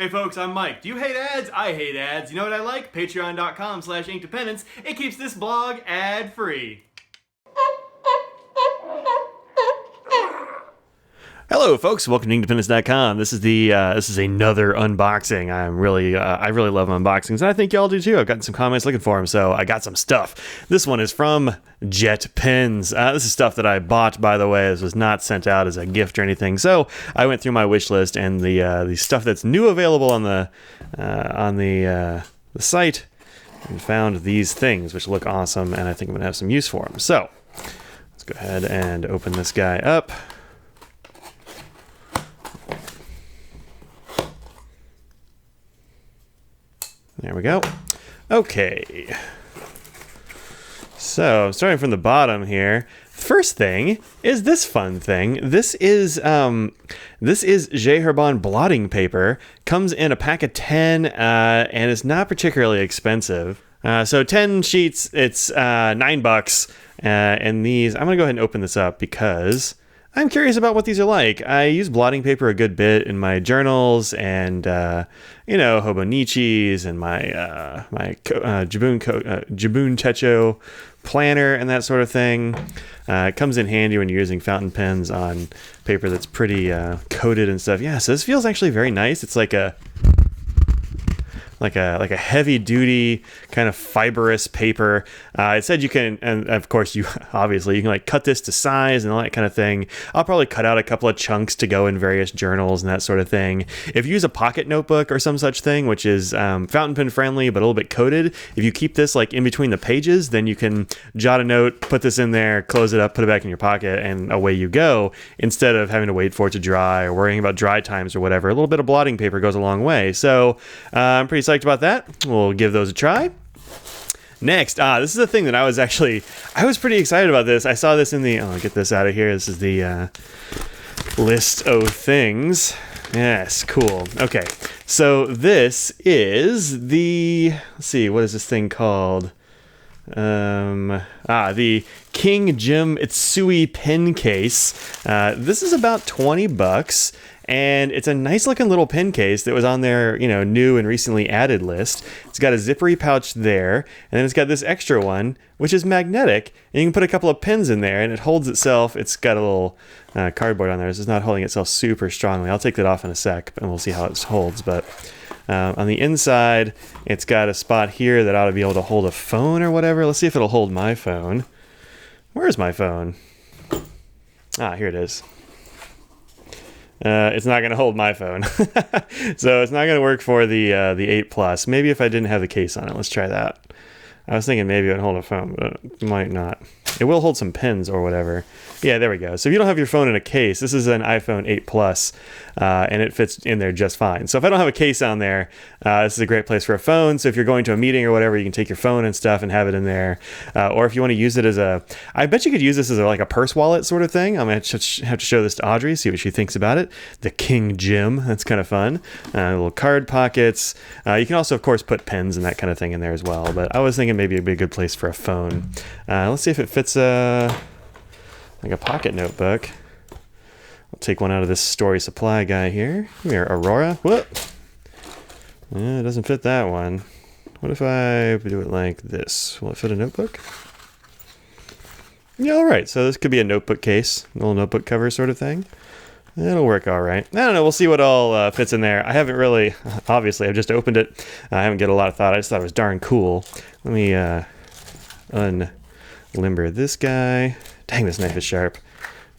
Hey folks, I'm Mike. Do you hate ads? I hate ads. You know what I like? Patreon.com/Inkdependence. It keeps this blog ad-free. Hello, folks. Welcome to Inkdependence.com. This is another unboxing. I really love unboxings, and I think y'all do too. I've gotten some comments looking for them, so I got some stuff. This one is from JetPens. This is stuff that I bought, by the way. This was not sent out as a gift or anything. So I went through my wish list, and the stuff that's new available on the site, and found these things, which look awesome, and I think I'm gonna have some use for them. So let's go ahead and open this guy up. There we go. Okay. So, starting from the bottom here. First thing is this fun thing. This is Herbin blotting paper. Comes in a pack of 10, and it's not particularly expensive. So 10 sheets, it's $9. And these, I'm gonna go ahead and open this up because I'm curious about what these are like. I use blotting paper a good bit in my journals and, Hobonichis and my Jibun Techo planner and that sort of thing. It comes in handy when you're using fountain pens on paper that's pretty coated and stuff. Yeah, so this feels actually very nice. It's like a heavy duty kind of fibrous paper. It said you can, and of course you can like cut this to size and all that kind of thing. I'll probably cut out a couple of chunks to go in various journals and that sort of thing. If you use a pocket notebook or some such thing, which is fountain pen friendly but a little bit coated, if you keep this like in between the pages, then you can jot a note, put this in there, close it up, put it back in your pocket, and away you go, instead of having to wait for it to dry or worrying about dry times or whatever. A little bit of blotting paper goes a long way. So I'm pretty psyched about that. We'll give those a try. Next, this is a thing that I was pretty excited about this. I saw this in the, I'll get this out of here. This is the list of things. Yes, cool. Okay, so this is the, let's see, what is this thing called? The King Jim Ittsui pen case. This is about $20. And it's a nice looking little pen case that was on their, new and recently added list. It's got a zippery pouch there, and then it's got this extra one, which is magnetic, and you can put a couple of pens in there, and it holds itself. It's got a little cardboard on there. This is not holding itself super strongly. I'll take that off in a sec, and we'll see how it holds. But on the inside, it's got a spot here that ought to be able to hold a phone or whatever. Let's see if it'll hold my phone. Where's my phone? Here it is. It's not going to hold my phone. So it's not going to work for the 8 Plus. Maybe if I didn't have the case on it. Let's try that. I was thinking maybe it would hold a phone, but it might not. It will hold some pens or whatever. Yeah, there we go. So if you don't have your phone in a case, this is an iPhone 8 Plus, and it fits in there just fine. So if I don't have a case on there, this is a great place for a phone. So if you're going to a meeting or whatever, you can take your phone and stuff and have it in there. Or if you want to use it as I bet you could use this as like a purse wallet sort of thing. I'm going to have to show this to Audrey, see what she thinks about it. The King Jim, that's kind of fun. Little card pockets. You can also, of course, put pens and that kind of thing in there as well. But I was thinking maybe it'd be a good place for a phone. Let's see if it fits like a pocket notebook. I'll take one out of this Story Supply guy here. Come here, Aurora. Whoop. It doesn't fit that one. What if I do it like this? Will it fit a notebook? Yeah, all right. So this could be a notebook case, a little notebook cover sort of thing. It'll work all right. I don't know. We'll see what all fits in there. I haven't really, obviously, I've just opened it. I haven't given a lot of thought. I just thought it was darn cool. Let me unlimber this guy. Dang, this knife is sharp.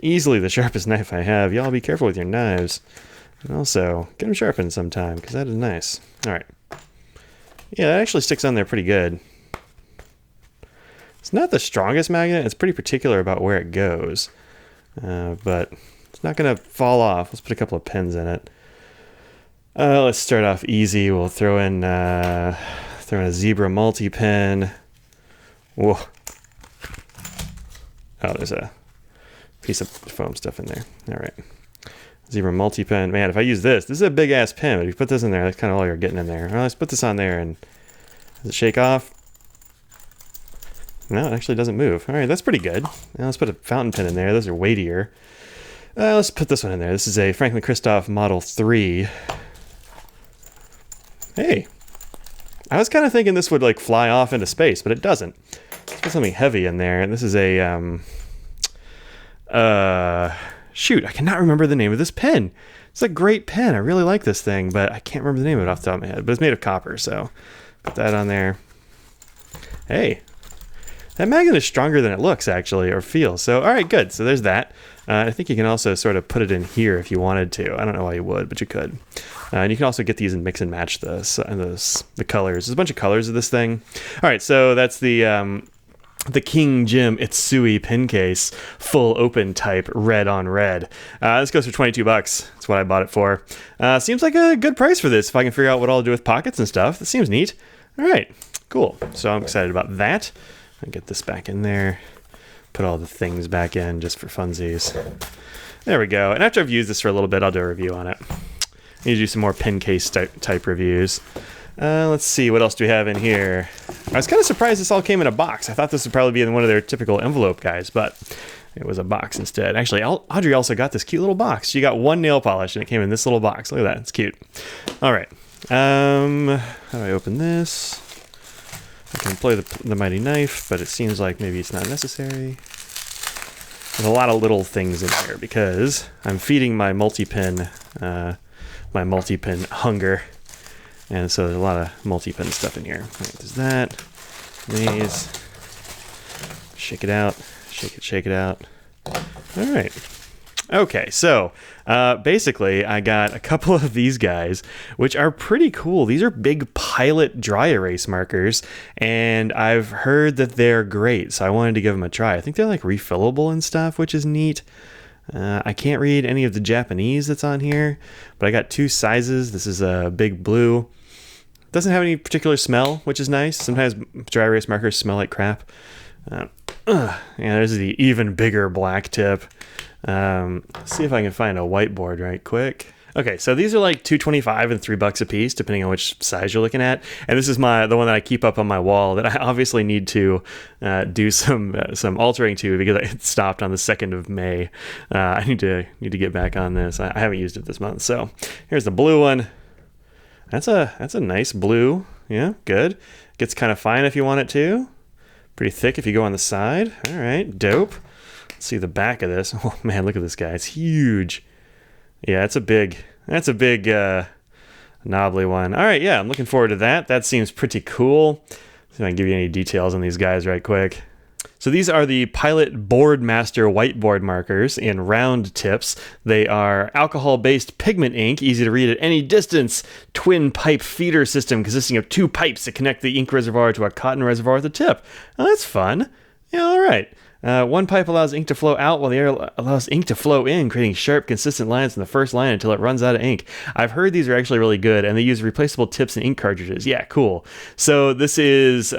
Easily the sharpest knife I have. Y'all be careful with your knives. And also, get them sharpened sometime, because that is nice. All right. Yeah, that actually sticks on there pretty good. It's not the strongest magnet. It's pretty particular about where it goes. But it's not going to fall off. Let's put a couple of pens in it. Let's start off easy. We'll throw in a Zebra multi-pen. Whoa. Oh, there's a piece of foam stuff in there. All right. Zebra multi-pen. Man, if I use this is a big-ass pen. But if you put this in there, that's kind of all you're getting in there. Well, let's put this on there, and does it shake off? No, it actually doesn't move. All right, that's pretty good. Now let's put a fountain pen in there. Those are weightier. Let's put this one in there. This is a Franklin Christoph Model 3. Hey, I was kind of thinking this would like fly off into space, but it doesn't. It's got something heavy in there, and this is a shoot, I cannot remember the name of this pen. It's a great pen. I really like this thing, but I can't remember the name of it off the top of my head. But it's made of copper, so put that on there. Hey, that magnet is stronger than it looks, actually, or feels. So, all right, good. So there's that. I think you can also sort of put it in here if you wanted to. I don't know why you would, but you could. And you can also get these and mix and match the colors. There's a bunch of colors of this thing. All right, so that's the King Jim Ittsui pen case, full open type, red on red. This goes for $22. That's what I bought it for. Seems like a good price for this if I can figure out what I'll do with pockets and stuff. That seems neat. All right, cool. So I'm excited about that. I'll get this back in there. Put all the things back in just for funsies. There we go. And after I've used this for a little bit, I'll do a review on it. I need to do some more pen case type reviews. Let's see, what else do we have in here? I was kind of surprised this all came in a box. I thought this would probably be in one of their typical envelope guys, but it was a box instead. Actually, Audrey also got this cute little box. She got one nail polish, and it came in this little box. Look at that. It's cute. All right. How do I open this? I can employ the mighty knife, but it seems like maybe it's not necessary. There's a lot of little things in here because I'm feeding my multi-pin hunger. And so there's a lot of multi-pin stuff in here. Right, there's that. These. Shake it out. Shake it out. All right. Okay, so basically I got a couple of these guys, which are pretty cool. These are big Pilot dry erase markers, and I've heard that they're great, so I wanted to give them a try. I think they're like refillable and stuff, which is neat. I can't read any of the Japanese that's on here, but I got two sizes. This is a big blue. Doesn't have any particular smell, which is nice. Sometimes dry erase markers smell like crap. Yeah, there's the even bigger black tip. Let's see if I can find a whiteboard right quick. Okay, so these are like $2.25 and $3 a piece, depending on which size you're looking at. And this is the one that I keep up on my wall that I obviously need to do some altering to because it stopped on the 2nd of May. I need to get back on this. I haven't used it this month. So here's the blue one. That's a nice blue. Yeah, good. Gets kind of fine if you want it to. Pretty thick if you go on the side. All right, dope. Let's see the back of this. Oh man, look at this guy. It's huge. Yeah, that's a big knobbly one. All right, yeah, I'm looking forward to that. That seems pretty cool. See if I can give you any details on these guys right quick. So these are the Pilot Boardmaster whiteboard markers in round tips. They are alcohol-based pigment ink, easy to read at any distance. Twin pipe feeder system consisting of 2 pipes that connect the ink reservoir to a cotton reservoir at the tip. Oh, that's fun. Yeah, all right. One pipe allows ink to flow out while the other allows ink to flow in, creating sharp, consistent lines in the first line until it runs out of ink. I've heard these are actually really good, and they use replaceable tips and ink cartridges. Yeah, cool. So this is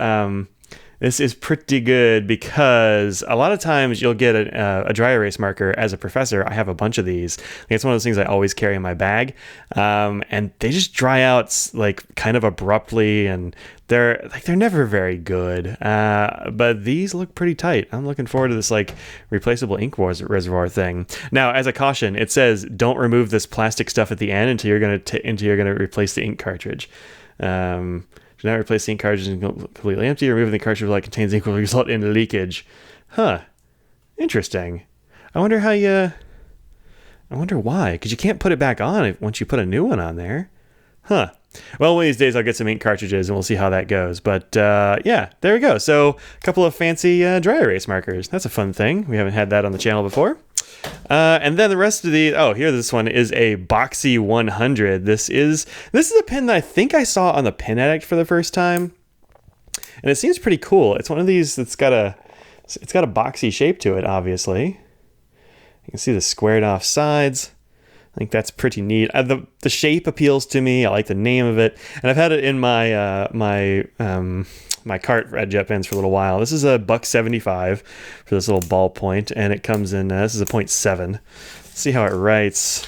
pretty good because a lot of times you'll get a dry erase marker. As a professor, I have a bunch of these. It's one of those things I always carry in my bag, and they just dry out like kind of abruptly, and they're never very good. But these look pretty tight. I'm looking forward to this like replaceable ink reservoir thing. Now, as a caution, it says don't remove this plastic stuff at the end until you're gonna replace the ink cartridge. Do not replace the ink cartridge completely empty. Removing the cartridge while it contains ink will result in leakage. Huh. Interesting. I wonder why. Because you can't put it back on once you put a new one on there. Huh. Well, one of these days I'll get some ink cartridges and we'll see how that goes. But yeah, there we go. So a couple of fancy dry erase markers. That's a fun thing. We haven't had that on the channel before. And then the rest of this one is a Boxy 100. This is a pen that I think I saw on the Pen Addict for the first time, and it seems pretty cool. It's one of these that's got a boxy shape to it. Obviously, you can see the squared off sides. I think that's pretty neat. The shape appeals to me. I like the name of it, and I've had it in my my cart at JetPens for a little while. This is a $1.75 for this little ballpoint, and it comes in, this is a 0.7. Let's see how it writes.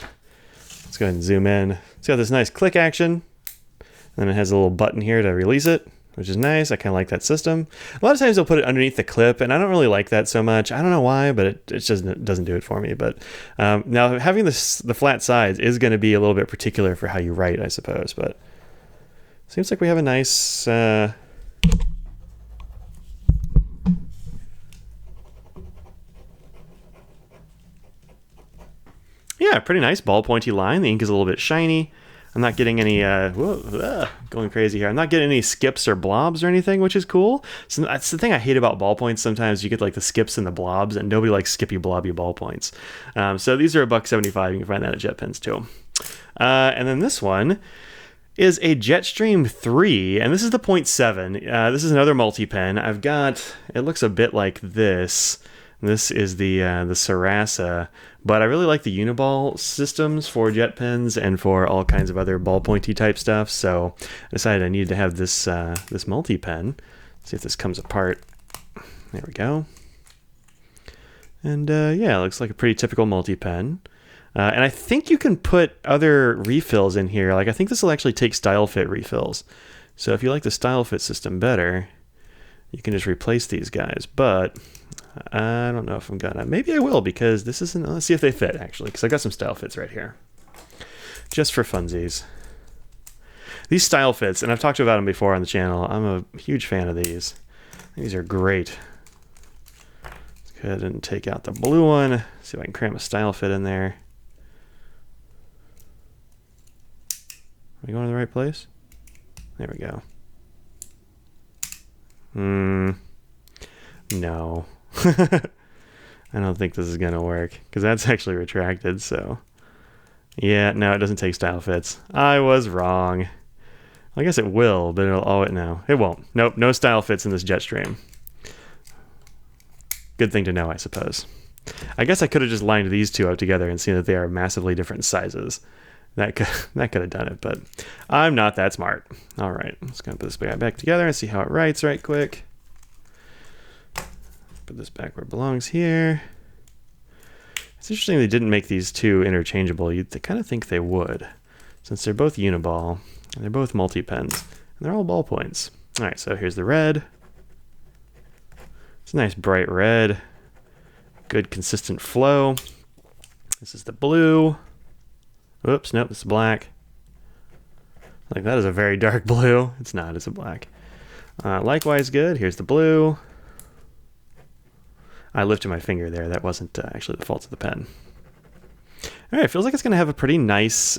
Let's go ahead and zoom in. It's got this nice click action, and then it has a little button here to release it, which is nice. I kind of like that system. A lot of times they'll put it underneath the clip, and I don't really like that so much. I don't know why, but it just doesn't do it for me. But now having the flat sides is going to be a little bit particular for how you write, I suppose. But seems like we have a nice yeah, pretty nice ball pointy line. The ink is a little bit shiny. I'm not getting any, going crazy here. I'm not getting any skips or blobs or anything, which is cool. So that's the thing I hate about ballpoints. Sometimes you get like the skips and the blobs, and nobody likes skippy blobby ballpoints. So these are $1.75. You can find that at JetPens too. And then this one is a Jetstream 3, and this is the 0.7. This is another multi-pen. I've got, it looks a bit like this. This is the Sarasa, but I really like the Uniball systems for JetPens and for all kinds of other ball pointy type stuff. So I decided I needed to have this this multi-pen. See if this comes apart. There we go. And yeah, it looks like a pretty typical multi-pen. And I think you can put other refills in here. Like I think this will actually take style fit refills. So if you like the style fit system better, you can just replace these guys. But I don't know if I'm gonna. Maybe I will, because this isn't. Let's see if they fit actually, because I got some style fits right here, just for funsies. These style fits, and I've talked about them before on the channel. I'm a huge fan of these. These are great. Let's go ahead and take out the blue one. See if I can cram a style fit in there. Are we going to the right place? There we go. No. I don't think this is gonna work, because that's actually retracted. So yeah, no, it doesn't take style fits. I was wrong. I guess it will, but it won't. Nope, no style fits in this Jetstream. Good thing to know, I suppose. I guess I could have just lined these two up together and seen that they are massively different sizes. That could have done it, but I'm not that smart. All right, let's go put this guy back together and see how it writes right quick. Put this back where it belongs here. It's interesting they didn't make these two interchangeable. You'd kind of think they would, since they're both Uniball, and they're both multi-pens, and they're all ballpoints. All right, so here's the red. It's a nice bright red. Good consistent flow. This is the blue. Oops, nope, this is black. Like, that is a very dark blue. It's not, it's a black. Likewise good. Here's the blue. I lifted my finger there. That wasn't actually the fault of the pen. All right, feels like it's going to have a pretty nice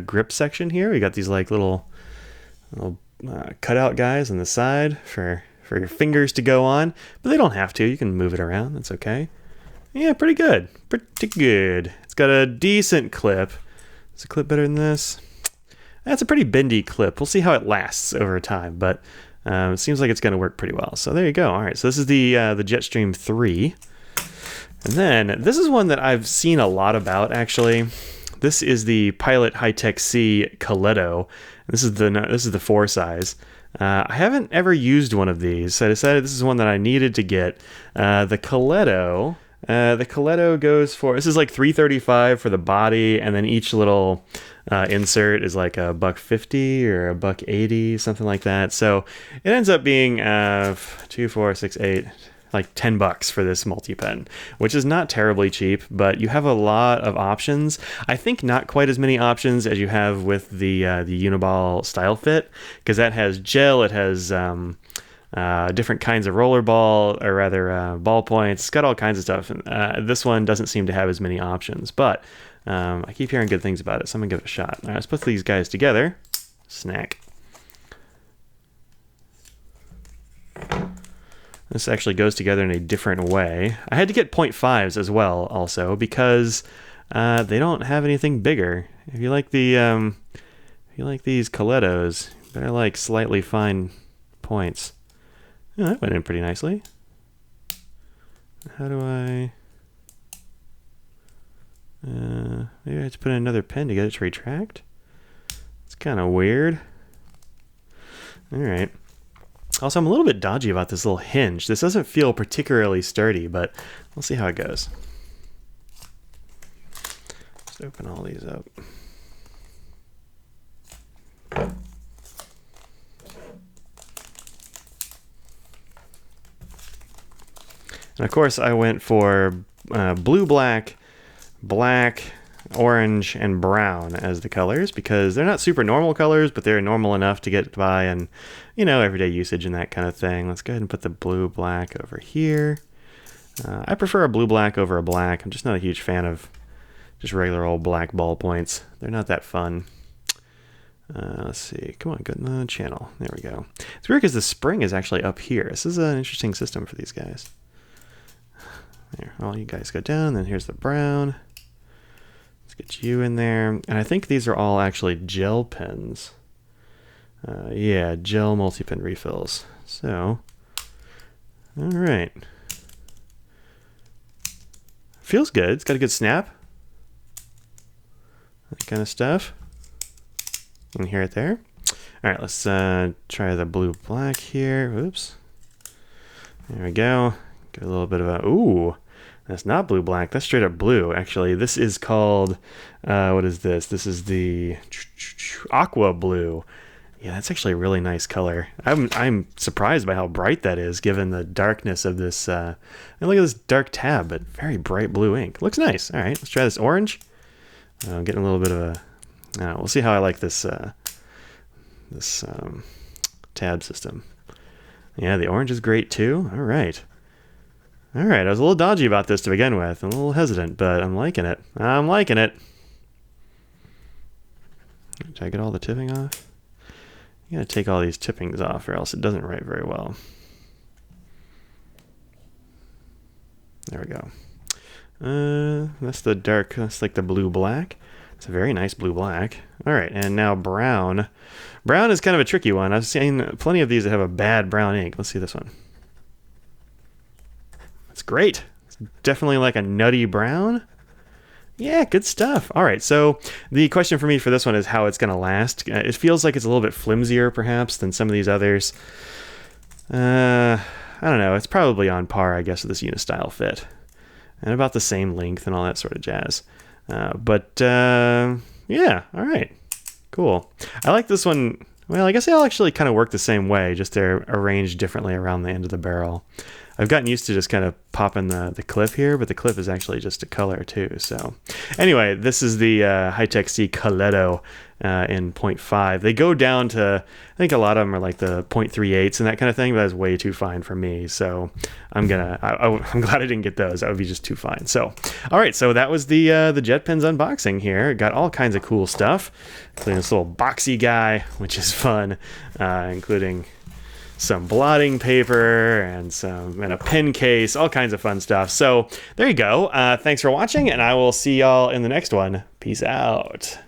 grip section here. We got these like little cutout guys on the side for your fingers to go on, but they don't have to. You can move it around. That's okay. Yeah, pretty good. Pretty good. It's got a decent clip. Is the clip better than this? That's a pretty bendy clip. We'll see how it lasts over time, but it seems like it's going to work pretty well. So there you go. All right, so this is the Jetstream 3. And then this is one that I've seen a lot about, actually. This is the Pilot High-Tech C Coleto. This is the 4 size. I haven't ever used one of these, so I decided this is one that I needed to get. The Coleto goes for, this is like $3.35 for the body, and then each little insert is like $1.50 or $1.80, something like that. So it ends up being 2, 4, 6, 8, like $10 for this multi-pen, which is not terribly cheap, but you have a lot of options. I think not quite as many options as you have with the Uniball Style Fit, because that has gel, it has different kinds of roller ball, or rather ballpoints. It's got all kinds of stuff. This one doesn't seem to have as many options, but I keep hearing good things about it, so I'm gonna give it a shot. All right, let's put these guys together. Snack. This actually goes together in a different way. I had to get 0.5s as well, also, because they don't have anything bigger. If you like these Coletos, they're like slightly fine points. Yeah, that went in pretty nicely. How do I... maybe I have to put in another pen to get it to retract? It's kind of weird. Alright. Also, I'm a little bit dodgy about this little hinge. This doesn't feel particularly sturdy, but we'll see how it goes. Let's open all these up. And of course, I went for blue, black, black, orange and brown as the colors because they're not super normal colors, but they're normal enough to get by and, you know, everyday usage and that kind of thing. Let's go ahead and put the blue black over here. I prefer a blue black over a black. I'm just not a huge fan of just regular old black ballpoints. They're not that fun. Let's see. Come on, go in the channel. There we go. It's weird because the spring is actually up here. This is an interesting system for these guys. There, all you guys go down, then here's the brown. Let's get you in there. And I think these are all actually gel pens. Yeah, gel multi-pen refills. So, all right. Feels good. It's got a good snap. That kind of stuff. You can hear it there. All right, let's try the blue black here. Oops. There we go. Get a little bit of a, ooh, that's not blue black. That's straight up blue. Actually, this is called, what is this? This is the Aqua Blue. Yeah, that's actually a really nice color. I'm surprised by how bright that is, given the darkness of this. And look at this dark tab, but very bright blue ink. Looks nice. All right, let's try this orange. I'm getting a little bit of a. We'll see how I like this tab system. Yeah, the orange is great too. All right. All right, I was a little dodgy about this to begin with. I'm a little hesitant, but I'm liking it. I'm liking it. Did I get all the tipping off? You gotta take all these tippings off or else it doesn't write very well. There we go. That's the dark, that's like the blue black. It's a very nice blue black. All right, and now brown. Brown is kind of a tricky one. I've seen plenty of these that have a bad brown ink. Let's see this one. It's great. It's definitely like a nutty brown. Yeah, good stuff. All right, so the question for me for this one is how it's going to last. It feels like it's a little bit flimsier, perhaps, than some of these others. I don't know. It's probably on par, I guess, with this Unistyle fit. And about the same length and all that sort of jazz. Yeah, all right. Cool. I like this one. Well, I guess they all actually kind of work the same way, just they're arranged differently around the end of the barrel. I've gotten used to just kind of popping the clip here, but the clip is actually just a color too. So anyway, this is the High-Tech C Coleto in 0.5. They go down to, I think a lot of them are like the 0.38s and that kind of thing, but that's way too fine for me. So I'm glad I didn't get those. That would be just too fine. So, all right, so that was the JetPens unboxing here. It got all kinds of cool stuff, including this little boxy guy, which is fun, including some blotting paper and a pen case, all kinds of fun stuff. So there you go. Thanks for watching, and I will see y'all in the next one. Peace out.